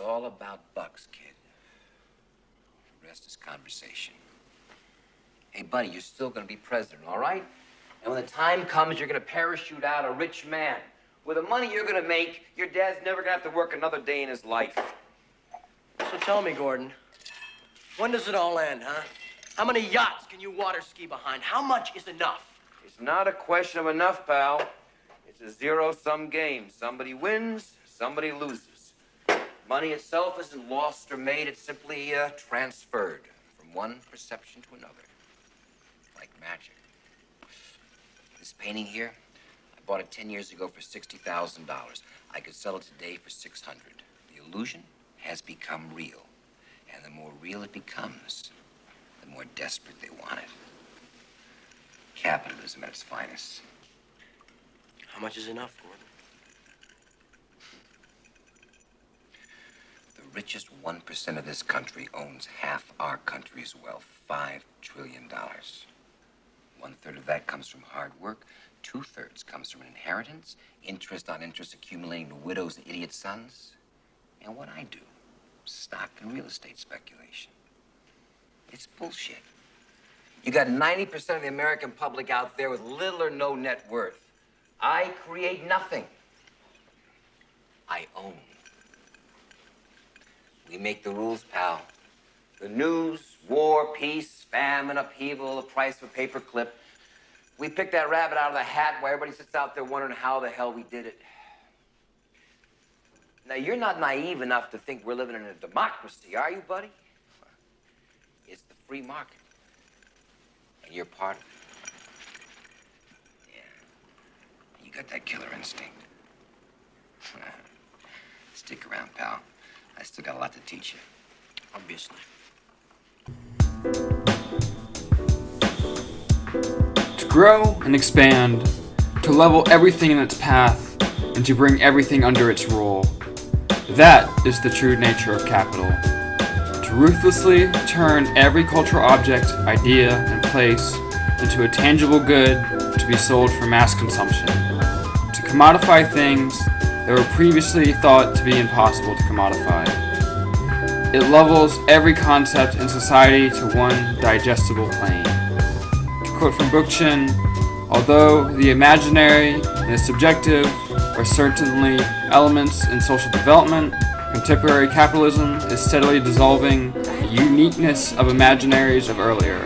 all about bucks, kid. The rest is conversation. Hey, buddy, you're still gonna be president, all right? And when the time comes, you're gonna parachute out a rich man. With the money you're gonna make, your dad's never gonna have to work another day in his life. So tell me, Gordon, when does it all end, huh? How many yachts can you water ski behind? How much is enough? It's not a question of enough, pal. It's a zero-sum game. Somebody wins, somebody loses. Money itself isn't lost or made. It's simply transferred from one perception to another. Like magic. This painting here, I bought it 10 years ago for $60,000. I could sell it today for $600. The illusion has become real. And the more real it becomes, the more desperate they want it. Capitalism at its finest. How much is enough, Gordon? The richest 1% of this country owns half our country's wealth, $5 trillion. 1/3 of that comes from hard work. 2/3 comes from an inheritance, interest on interest accumulating to widows and idiot sons. And what I do, stock and real estate speculation. It's bullshit. You got 90% of the American public out there with little or no net worth. I create nothing. I own. We make the rules, pal. The news, war, peace, famine, upheaval, the price of a paper clip. We pick that rabbit out of the hat while everybody sits out there wondering how the hell we did it. Now, you're not naive enough to think we're living in a democracy, are you, buddy? It's the free market. And you're part of it. Yeah. You got that killer instinct. Stick around, pal. I still got a lot to teach you. Obviously. To grow and expand, to level everything in its path, and to bring everything under its rule. That is the true nature of capital. To ruthlessly turn every cultural object, idea, and place into a tangible good to be sold for mass consumption. To commodify things that were previously thought to be impossible to commodify. It levels every concept in society to one digestible plane. To quote from Bookchin, although the imaginary and the subjective are certainly elements in social development, contemporary capitalism is steadily dissolving the uniqueness of imaginaries of earlier,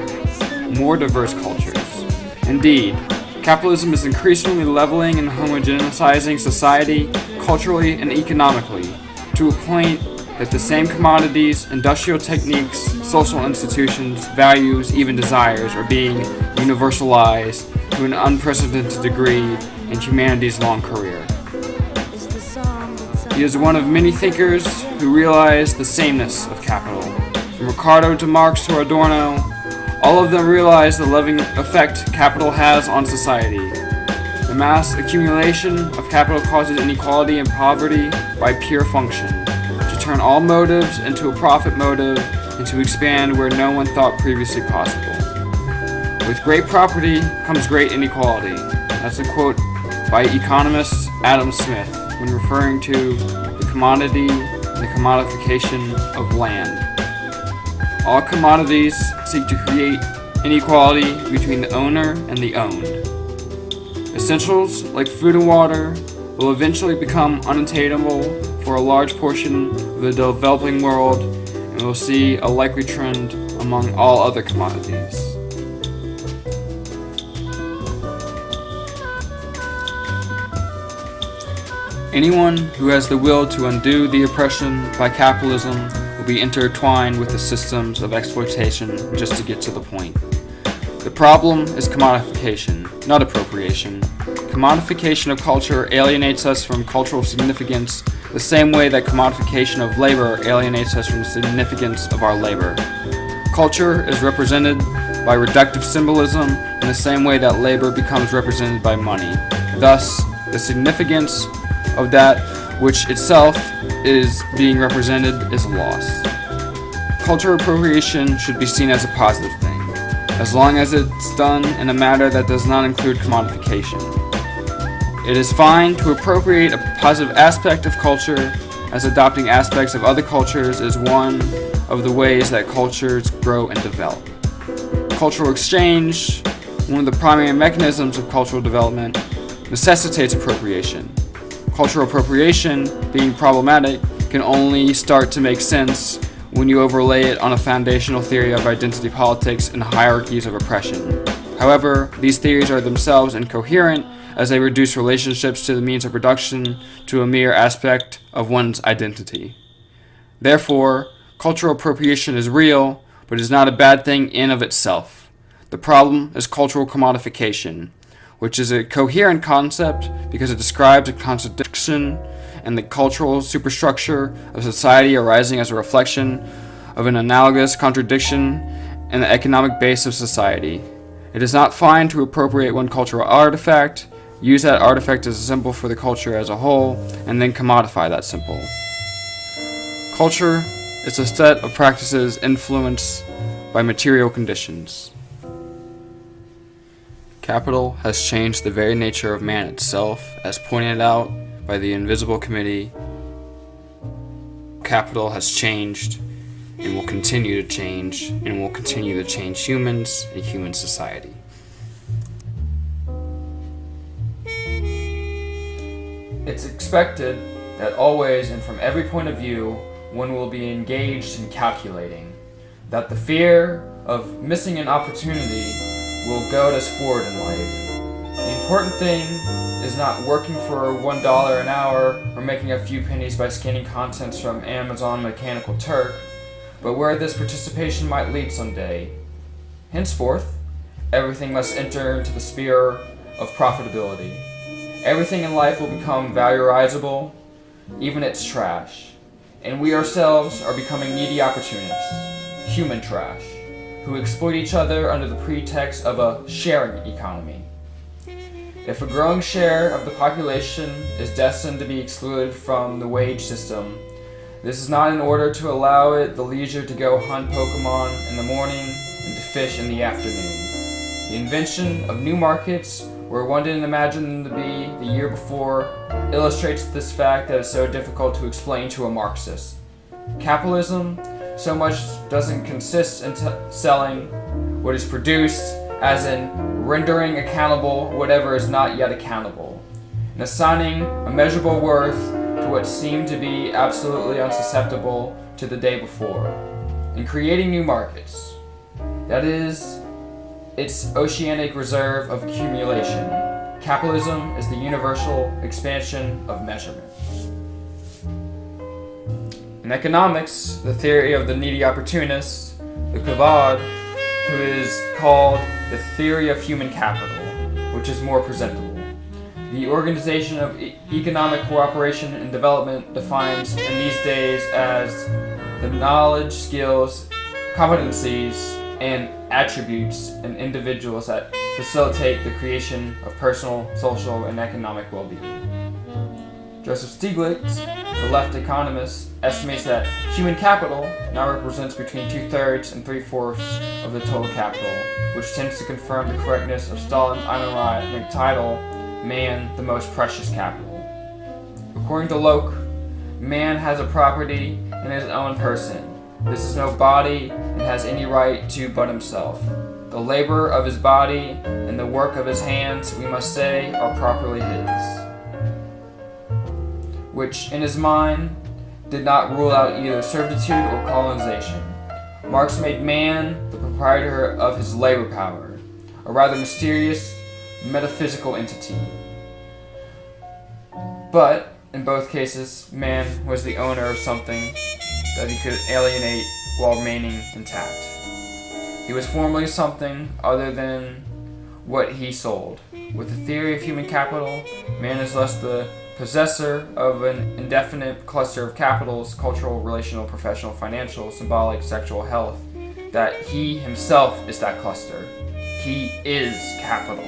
more diverse cultures. Indeed, capitalism is increasingly leveling and homogenizing society culturally and economically to a point that the same commodities, industrial techniques, social institutions, values, even desires are being universalized to an unprecedented degree in humanity's long career. He is one of many thinkers who realize the sameness of capital. From Ricardo to Marx to Adorno, all of them realize the loving effect capital has on society. The mass accumulation of capital causes inequality and poverty by pure function, to turn all motives into a profit motive and to expand where no one thought previously possible. With great property comes great inequality. That's a quote by economist Adam Smith when referring to the commodity and the commodification of land. All commodities seek to create inequality between the owner and the owned. Essentials like food and water will eventually become unattainable for a large portion of the developing world, and we'll see a likely trend among all other commodities. Anyone who has the will to undo the oppression by capitalism will be intertwined with the systems of exploitation just to get to the point. The problem is commodification, not appropriation. Commodification of culture alienates us from cultural significance the same way that commodification of labor alienates us from the significance of our labor. Culture is represented by reductive symbolism in the same way that labor becomes represented by money. Thus, the significance of that which itself is being represented is lost. Cultural appropriation should be seen as a positive thing, as long as it's done in a manner that does not include commodification. It is fine to appropriate a positive aspect of culture as adopting aspects of other cultures is one of the ways that cultures grow and develop. Cultural exchange, one of the primary mechanisms of cultural development, necessitates appropriation. Cultural appropriation, being problematic, can only start to make sense when you overlay it on a foundational theory of identity politics and hierarchies of oppression. However, these theories are themselves incoherent as they reduce relationships to the means of production to a mere aspect of one's identity. Therefore, cultural appropriation is real, but is not a bad thing in of itself. The problem is cultural commodification, which is a coherent concept because it describes a contradiction in the cultural superstructure of society arising as a reflection of an analogous contradiction in the economic base of society. It is not fine to appropriate one cultural artifact, use that artifact as a symbol for the culture as a whole, and then commodify that symbol. Culture is a set of practices influenced by material conditions. Capital has changed the very nature of man itself, as pointed out by the Invisible Committee. Capital has changed and will continue to change and will continue to change humans and human society. It's expected that always and from every point of view, one will be engaged in calculating, that the fear of missing an opportunity will goad us forward in life. The important thing is not working for $1 an hour or making a few pennies by scanning contents from Amazon Mechanical Turk, but where this participation might lead someday. Henceforth, everything must enter into the sphere of profitability. Everything in life will become valuerizable, even its trash. And we ourselves are becoming needy opportunists, human trash, who exploit each other under the pretext of a sharing economy. If a growing share of the population is destined to be excluded from the wage system, this is not in order to allow it the leisure to go hunt Pokemon in the morning and to fish in the afternoon. The invention of new markets, where one didn't imagine them to be the year before, illustrates this fact that is so difficult to explain to a Marxist. Capitalism so much doesn't consist in selling what is produced, as in rendering accountable whatever is not yet accountable, and assigning a measurable worth to what seemed to be absolutely unsusceptible to the day before, and creating new markets. That is its oceanic reserve of accumulation. Capitalism is the universal expansion of measurement. In economics, the theory of the needy opportunist, the Kavod, who is called the theory of human capital, which is more presentable. The Organization of Economic Cooperation and Development defines in these days as the knowledge, skills, competencies, and attributes in individuals that facilitate the creation of personal, social, and economic well-being. Joseph Stiglitz, the left economist, estimates that human capital now represents between 2/3 and 3/4 of the total capital, which tends to confirm the correctness of Stalin's ironic title, "Man, the most precious capital." According to Locke, man has a property in his own person. This is no body and has any right to but himself. The labor of his body and the work of his hands, we must say, are properly his, which in his mind did not rule out either servitude or colonization. Marx made man the proprietor of his labor power, a rather mysterious metaphysical entity. But in both cases, man was the owner of something that he could alienate while remaining intact. He was formerly something other than what he sold. With the theory of human capital, man is thus the possessor of an indefinite cluster of capitals: cultural, relational, professional, financial, symbolic, sexual, health, that he himself is that cluster. He is capital.